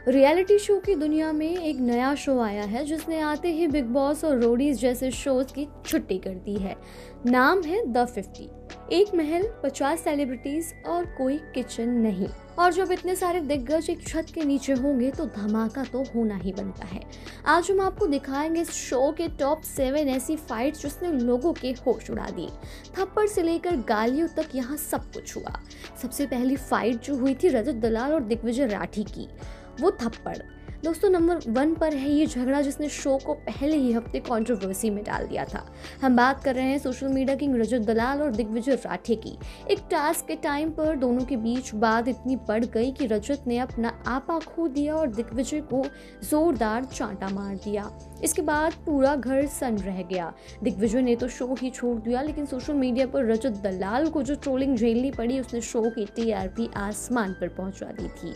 Reality show की दुनिया में एक नया शो आया है जिसने आते ही बिग बॉस और रोडीज जैसे शोज की छुट्टी कर दी है। नाम है द 50। एक महल, 50 सेलिब्रिटीज और कोई किचन नहीं। और जब इतने सारे दिग्गज एक छत के नीचे होंगे तो धमाका तो होना ही बनता है। आज हम आपको दिखाएंगे इस शो के टॉप 7 ऐसी फाइट्स जिसने लोगों के होश उड़ा दिए। थप्पड़ से लेकर गालियों तक यहाँ सब कुछ हुआ। सबसे पहली फाइट जो हुई थी रजत दलाल और दिग्विजय राठी की, वो थप्पड़। दोस्तों, नंबर 1 पर है ये झगड़ा जिसने शो को पहले ही हफ्ते कंट्रोवर्सी में डाल दिया था। हम बात कर रहे हैं सोशल मीडिया किंग रजत दलाल और दिग्विजय राठी की। एक टास्क के टाइम पर दोनों के बीच बात इतनी बढ़ गई कि रजत ने अपना आपा खो दिया और दिग्विजय को जोरदार चांटा मार दिया। इसके बाद पूरा घर सन्न रह गया। दिग्विजय ने तो शो ही छोड़ दिया, लेकिन सोशल मीडिया पर रजत दलाल को जो ट्रोलिंग झेलनी पड़ी उसने शो की टीआरपी आसमान पर पहुंचा दी थी।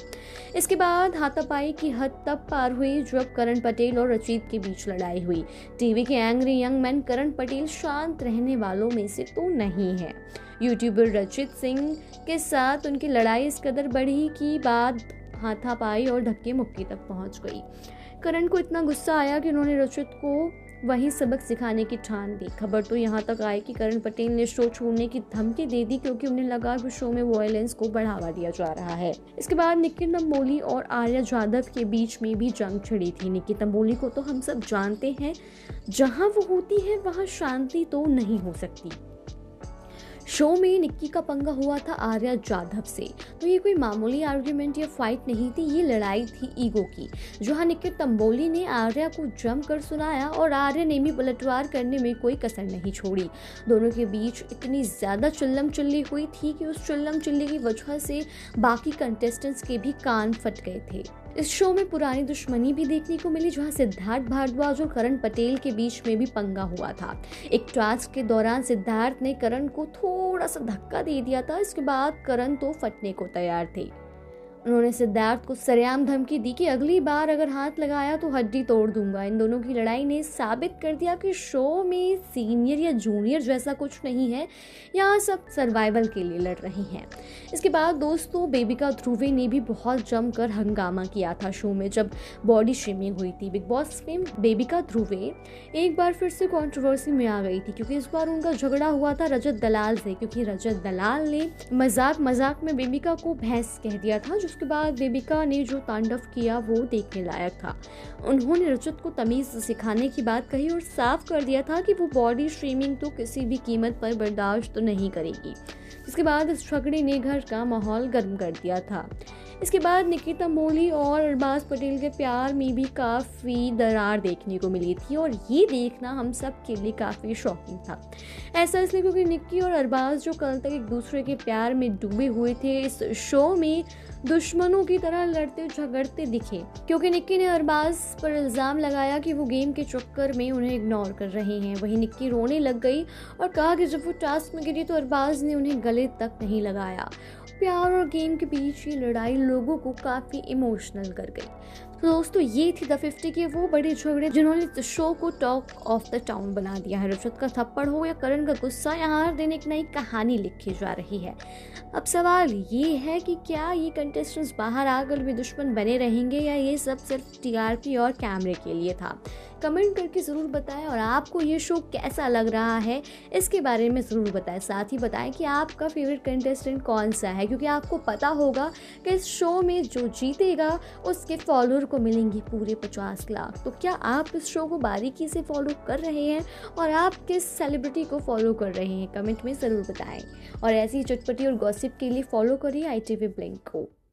इसके बाद हाथापाई की हद तब पार हुई जब करण पटेल और रचित के बीच लड़ाई हुई। टीवी के एंग्री यंग मैन करण पटेल शांत रहने वालों में से तो नहीं है। यूट्यूबर रचित सिंह के साथ उनकी लड़ाई इस कदर बढ़ी कि बाद हाथापाई और धक्के मुक्की तक पहुंच गई। करण को इतना गुस्सा आया कि उन्होंने रचित को वही सबक सिखाने की ठान ली। खबर तो यहाँ तक आई कि करण पटेल ने शो छोड़ने की धमकी दे दी क्योंकि उन्हें लगा कि शो में वायलेंस को बढ़ावा दिया जा रहा है। इसके बाद निक्की तंबोली और आर्या जादव के बीच में भी जंग छिड़ी थी। निक्की तंबोली को तो हम सब जानते हैं, जहाँ वो होती है वहाँ शांति तो नहीं हो सकती। शो में निक्की का पंगा हुआ था आर्या जाधव से, तो ये कोई मामूली आर्ग्यूमेंट या फाइट नहीं थी, ये लड़ाई थी ईगो की। जहां निक्की तंबोली ने आर्या को जमकर सुनाया और आर्या ने भी पलटवार करने में कोई कसर नहीं छोड़ी। दोनों के बीच इतनी ज्यादा चिल्लम चिल्ली हुई थी कि उस चिल्लम चिल्ली की वजह से बाकी कंटेस्टेंट्स के भी कान फट गए थे। इस शो में पुरानी दुश्मनी भी देखने को मिली, जहां सिद्धार्थ भारद्वाज और करण पटेल के बीच में भी पंगा हुआ था। एक टास्क के दौरान सिद्धार्थ ने करण को थोड़ा सा धक्का दे दिया था। इसके बाद करण तो फटने को तैयार थे। उन्होंने सिद्धार्थ को सरेआम धमकी दी कि अगली बार अगर हाथ लगाया तो हड्डी तोड़ दूंगा। इन दोनों की लड़ाई ने साबित कर दिया कि शो में सीनियर या जूनियर जैसा कुछ नहीं है, यहाँ सब सर्वाइवल के लिए लड़ रहे हैं। इसके बाद दोस्तों, बेबिका ध्रुवे ने भी बहुत जमकर हंगामा किया था शो में जब बॉडी शेमिंग हुई थी। बिग बॉस में बेबिका ध्रुवे एक बार फिर से कंट्रोवर्सी में आ गई थी क्योंकि इस बार उनका झगड़ा हुआ था रजत दलाल से, क्योंकि रजत दलाल ने मजाक में बेबिका को भैंस कह दिया था। उसके बाद बेबिका ने जो तांडव किया वो देखने लायक था। उन्होंने रजत को तमीज सिखाने की बात कही और साफ कर दिया था कि वो बॉडी शेमिंग तो किसी भी कीमत पर बर्दाश्त तो नहीं करेगी। इसके बाद इस झगड़े ने घर का माहौल गर्म कर दिया था। इसके बाद निक्की तंबोली और अरबाज पटेल के प्यार में भी काफ़ी दरार देखने को मिली थी और ये देखना हम सब के लिए काफ़ी शॉकिंग था। ऐसा इसलिए क्योंकि निक्की और अरबाज जो कल तक एक दूसरे के प्यार में डूबे हुए थे, इस शो में दुश्मनों की तरह लड़ते झगड़ते दिखे, क्योंकि निक्की ने अरबाज पर इल्ज़ाम लगाया कि वो गेम के चक्कर में उन्हें इग्नोर कर रहे हैं। वहीं निक्की रोने लग गई और कहा कि जब वो टास्क में गिरी तो अरबाज ने उन्हें गले तक नहीं लगाया। प्यार और गेम के बीच ये लड़ाई लोगों को काफ़ी इमोशनल कर गई। तो दोस्तों, ये थी द 50 के वो बड़े झगड़े जिन्होंने शो को टॉक ऑफ द टाउन बना दिया है। रजत का थप्पड़ हो या करण का गुस्सा, यहाँ हर दिन एक नई कहानी लिखी जा रही है। अब सवाल ये है कि क्या ये कंटेस्टेंट्स बाहर आकर भी दुश्मन बने रहेंगे या ये सब सिर्फ टीआरपी और कैमरे के लिए था। कमेंट करके ज़रूर बताएं और आपको ये शो कैसा लग रहा है इसके बारे में ज़रूर बताएं। साथ ही बताएं कि आपका फेवरेट कंटेस्टेंट कौन सा है, क्योंकि आपको पता होगा कि इस शो में जो जीतेगा उसके फॉलोअर को मिलेंगे पूरे 50 लाख। तो क्या आप इस शो को बारीकी से फॉलो कर रहे हैं और आप किस सेलिब्रिटी को फॉलो कर रहे हैं, कमेंट में ज़रूर बताएं। और ऐसी चटपटी और गॉसिप के लिए फॉलो करिए ITV ब्लिंक को।